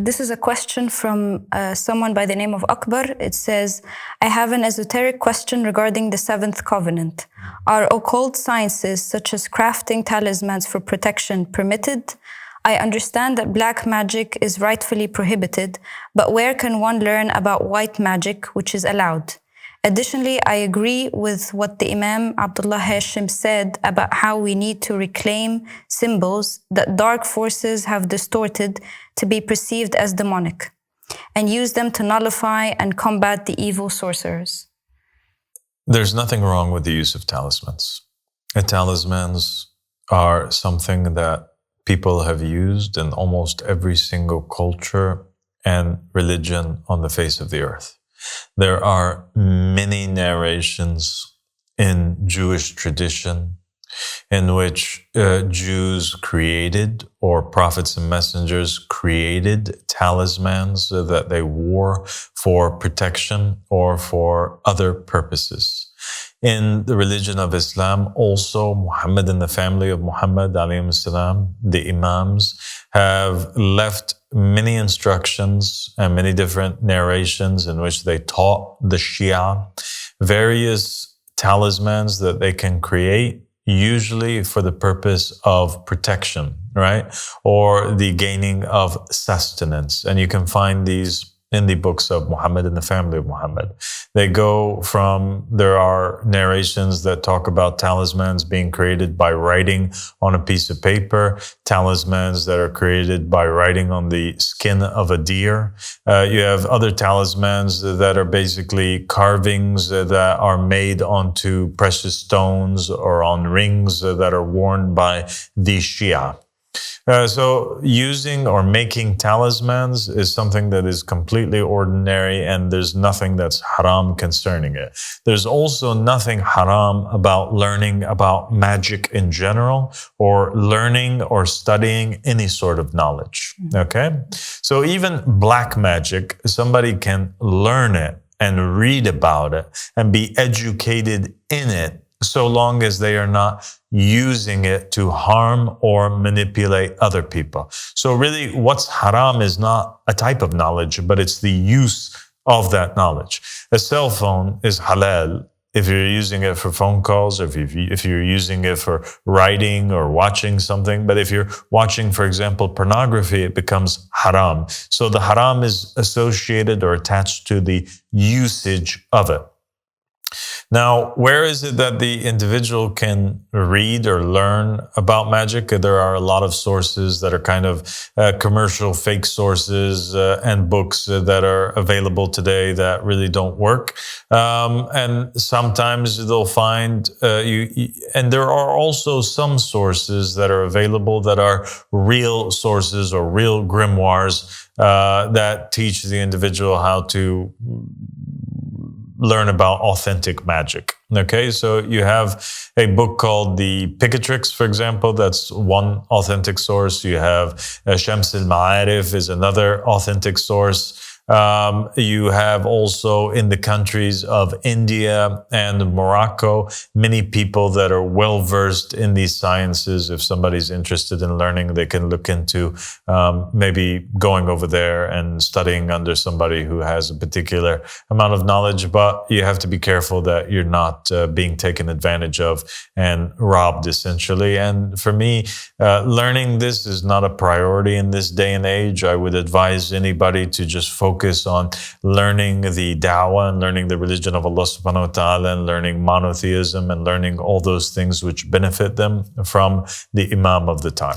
this is a question from someone by the name of Akbar. It says, I have an esoteric question regarding the seventh covenant. Are occult sciences such as crafting talismans for protection permitted? I understand that black magic is rightfully prohibited, but where can one learn about white magic, which is allowed? Additionally, I agree with what the Imam Abdullah Hashem said about how we need to reclaim symbols that dark forces have distorted to be perceived as demonic, and use them to nullify and combat the evil sorcerers. There's nothing wrong with the use of talismans. Talismans are something that people have used in almost every single culture and religion on the face of the earth. There are many narrations in Jewish tradition in which Jews created, or prophets and messengers created, talismans that they wore for protection or for other purposes. In the religion of Islam, also Muhammad and the family of Muhammad alayhi salam, the Imams, have left many instructions and many different narrations in which they taught the Shia various talismans that they can create, usually for the purpose of protection, right? Or the gaining of sustenance. And you can find these in the books of Muhammad and the family of Muhammad. They go from, there are narrations that talk about talismans being created by writing on a piece of paper, talismans that are created by writing on the skin of a deer. You have other talismans that are basically carvings that are made onto precious stones or on rings that are worn by the Shia. So using or making talismans is something that is completely ordinary, and there's nothing that's haram concerning it. There's also nothing haram about learning about magic in general, or learning or studying any sort of knowledge, okay? So even black magic, somebody can learn it and read about it and be educated in it, so long as they are not using it to harm or manipulate other people. So really, what's haram is not a type of knowledge, but it's the use of that knowledge. A cell phone is halal if you're using it for phone calls, or if you're using it for writing or watching something. But if you're watching, for example, pornography, it becomes haram. So the haram is associated or attached to the usage of it. Now, where is it that the individual can read or learn about magic? There are a lot of sources that are kind of commercial fake sources and books that are available today that really don't work. And sometimes they'll find and there are also some sources that are available that are real sources or real grimoires that teach the individual how to learn about authentic magic. Okay, so you have a book called The Picatrix, for example. That's one authentic source. You have Shams al-Ma'arif is another authentic source. You have also in the countries of India and Morocco, many people that are well versed in these sciences. If somebody's interested in learning, they can look into maybe going over there and studying under somebody who has a particular amount of knowledge. But you have to be careful that you're not being taken advantage of and robbed, essentially. And for me, learning this is not a priority in this day and age. I would advise anybody to just focus on learning the da'wah and learning the religion of Allah subhanahu wa ta'ala and learning monotheism and learning all those things which benefit them from the Imam of the time.